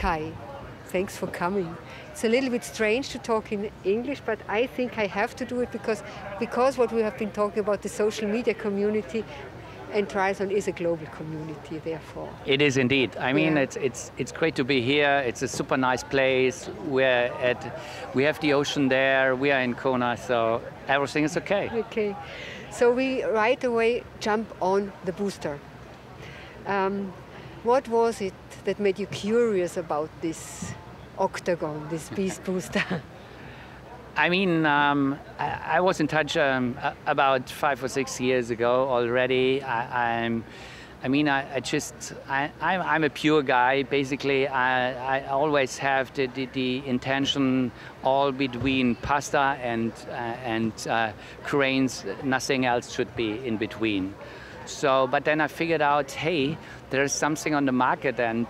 Kai. Thanks for coming. It's a little bit strange to talk in English, but I think I have to do it because what we have been talking about, the social media community, and triathlon is a global community, therefore. It is indeed. I mean, it's great to be here. It's a super nice place. We have the ocean there. We are in Kona, so everything is okay. Okay. So we right away jump on the booster. What was it that made you curious about this octagon, this BIEST booster? I mean, I was in touch about 5 or 6 years ago already. I'm a pure guy. Basically, I always have the intention all between pasta and grains. Nothing else should be in between. So, but then I figured out, hey, there's something on the market, and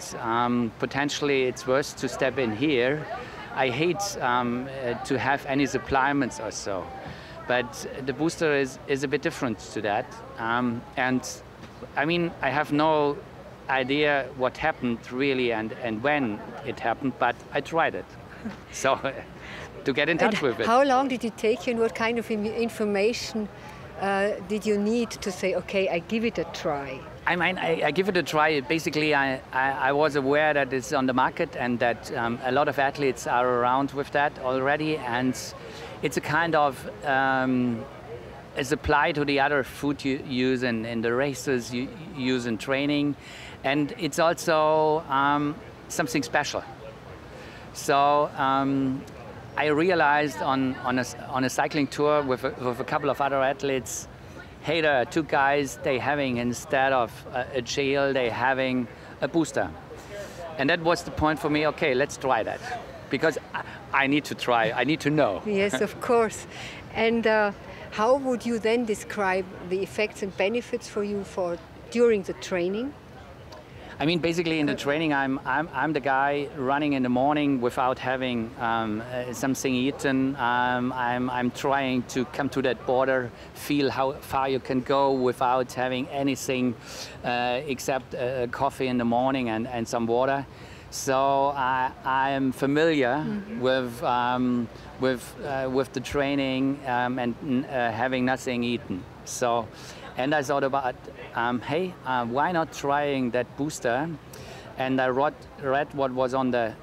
potentially it's worth to step in here. I hate to have any supplements or so, but the booster is a bit different to that. And I mean, I have no idea what happened really and when it happened, but I tried it. So to get in touch with it. How long did it take you, and what kind of information did you need to say, okay, I give it a try? I mean, I give it a try. Basically, I was aware that it's on the market and that a lot of athletes are around with that already, and it's a kind of a supply to the other food you use in the races, you use in training, and it's also something special. So I realized on a cycling tour with a couple of other athletes, hey, there are two guys, they having, instead of a gel, they having a booster. And that was the point for me, okay, let's try that. Because I need to try, I need to know. Yes, of course. And how would you then describe the effects and benefits for you during the training? I mean, basically in the training, I'm the guy running in the morning without having something eaten. I'm trying to come to that border, feel how far you can go without having anything except coffee in the morning and some water. So I'm familiar with the training and having nothing eaten. So. And I thought about, hey, why not trying that booster? And I read what was on the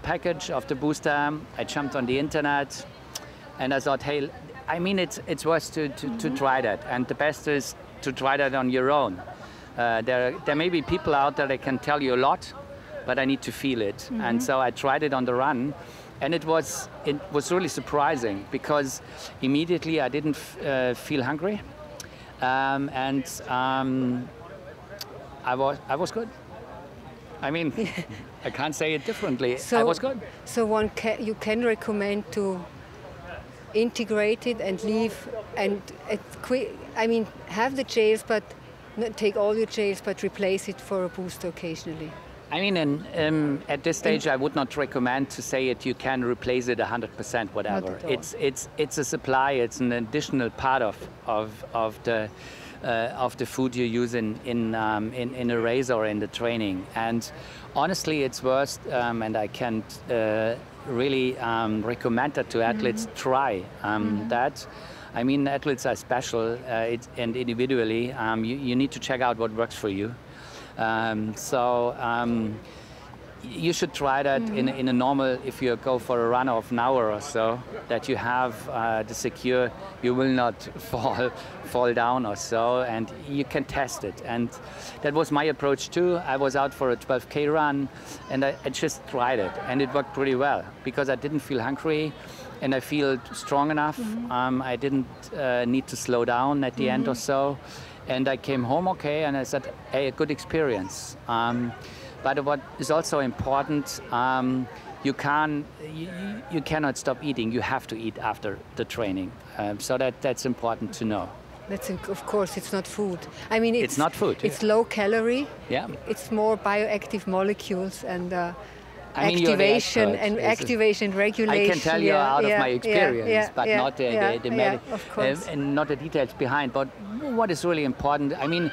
package of the booster. I jumped on the internet, and I thought, hey, I mean, it's worth to try that. And the best is to try that on your own. There may be people out there that can tell you a lot, but I need to feel it. And so I tried it on the run. And it was really surprising because immediately I didn't feel hungry. I was good. I mean, I can't say it differently. So, I was good. So you can recommend to integrate it and leave and have the gels, but not take all your gels, but replace it for a booster occasionally. I mean, at this stage, I would not recommend to say it. You can replace it 100%, whatever. It's a supply. It's an additional part of the food you use in a race or in the training. And honestly, it's worth. And I can really recommend that to athletes. Try that. I mean, athletes are special, and individually, you need to check out what works for you. You should try that in a normal, if you go for a run of an hour or so, that you have the secure, you will not fall down or so, and you can test it. And that was my approach too. I was out for a 12K run, and I just tried it, and it worked pretty well, because I didn't feel hungry, and I feel strong enough. I didn't need to slow down at the end or so. And I came home okay, and I said, hey, a good experience. But what is also important, you cannot stop eating. You have to eat after the training. So that's important to know. Of course, it's not food. I mean, it's not food. It's low calorie. Yeah. It's more bioactive molecules and activation and regulation. I can tell you out of my experience, but not not the details behind. But what is really important, I mean,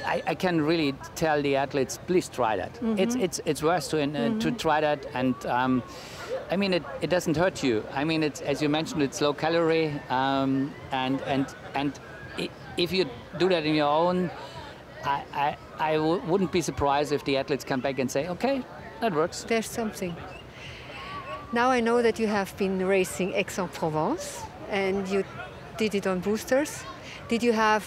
I can really tell the athletes, please try that. It's worth to try that, and I mean it doesn't hurt you. I mean, it's, as you mentioned, it's low calorie, and if you do that in your own, I wouldn't be surprised if the athletes come back and say, okay, that works. There's something. Now I know that you have been racing Aix-en-Provence, and you did it on boosters. Did you have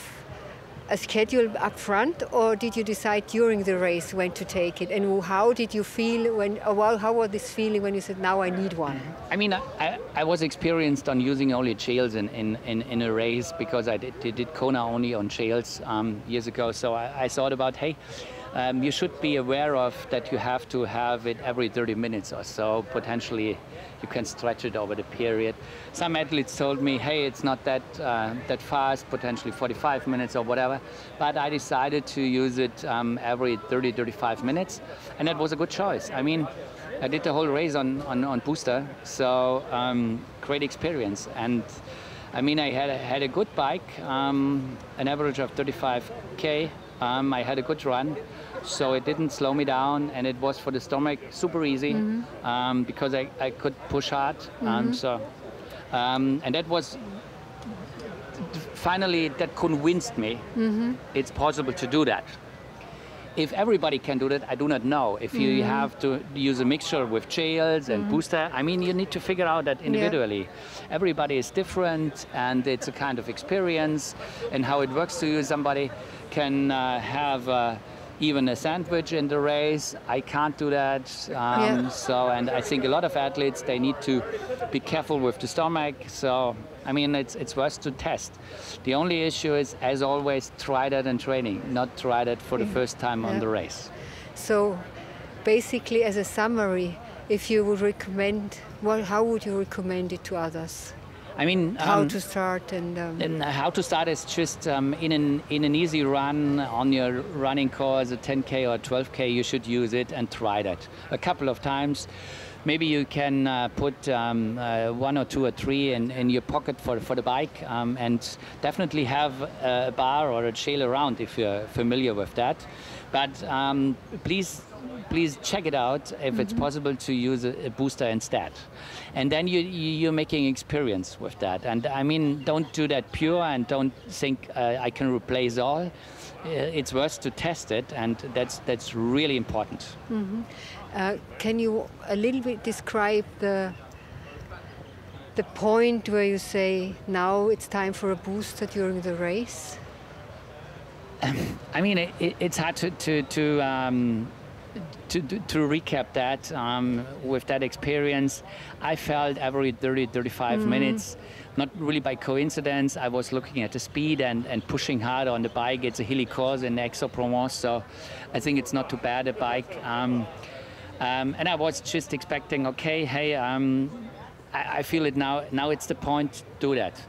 a schedule up front, or did you decide during the race when to take it? And how did you feel when, how was this feeling when you said, now I need one? I mean, I was experienced on using only gels in a race, because I did Kona only on gels years ago. So I thought about, hey, you should be aware of that you have to have it every 30 minutes or so. Potentially you can stretch it over the period. Some athletes told me, hey, it's not that fast, potentially 45 minutes or whatever. But I decided to use it every 30, 35 minutes. And that was a good choice. I mean, I did the whole race on booster, so great experience. And I mean, I had a good bike, an average of 35K. I had a good run, so it didn't slow me down, and it was for the stomach super easy, because I could push hard. And that was finally, that convinced me it's possible to do that. If everybody can do that, I do not know. If you have to use a mixture with gels and booster, I mean, you need to figure out that individually. Yeah. Everybody is different, and it's a kind of experience and how it works to you. Somebody can have even a sandwich in the race. I can't do that. So, and I think a lot of athletes, they need to be careful with the stomach. So, I mean, it's worth to test. The only issue is, as always, try that in training, not try that for the first time on the race. So, basically, as a summary, if you would recommend, well, how would you recommend it to others? I mean, how to start and how to start is just in an easy run on your running course, a 10K or 12K, you should use it and try that a couple of times. Maybe you can put 1 or 2 or 3 in your pocket for the bike, and definitely have a bar or a gel around if you're familiar with that. But please check it out if it's possible to use a booster instead. And then you're making experience with that. And I mean, don't do that pure, and don't think I can replace all. It's worth to test it, and that's really important. Can you a little bit describe the point where you say, now it's time for a booster during the race? I mean, it's hard to recap that. With that experience, I felt every 30-35 minutes, not really by coincidence, I was looking at the speed and pushing hard on the bike. It's a hilly course in Aix-en-Provence, so I think it's not too bad, a bike. And I was just expecting, okay, hey, I feel it now. Now it's the point to do that.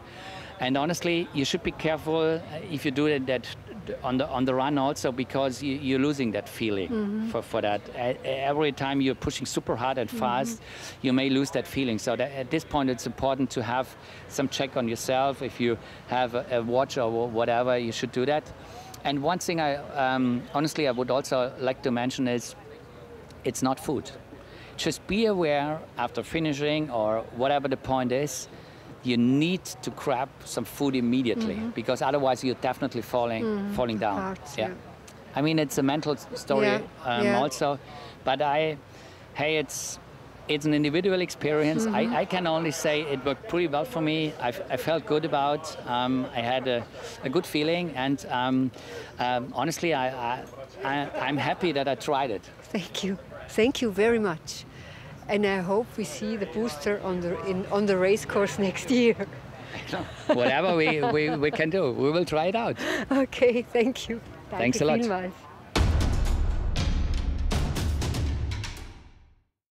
And honestly, you should be careful if you do that on the run also, because you're losing that feeling for that. Every time you're pushing super hard and fast, you may lose that feeling. So that at this point, it's important to have some check on yourself. If you have a watch or whatever, you should do that. And one thing honestly, I would also like to mention is, it's not food. Just be aware after finishing or whatever the point is, you need to grab some food immediately, because otherwise you're definitely falling down. Parts, yeah. I mean, it's a mental story also, but hey, it's an individual experience. I can only say it worked pretty well for me. I felt good about. I had a good feeling, and honestly, I'm happy that I tried it. Thank you very much. And I hope we see the booster on the race course next year. Whatever we can do, we will try it out. Okay, thank you. Thanks a lot. Vielmals.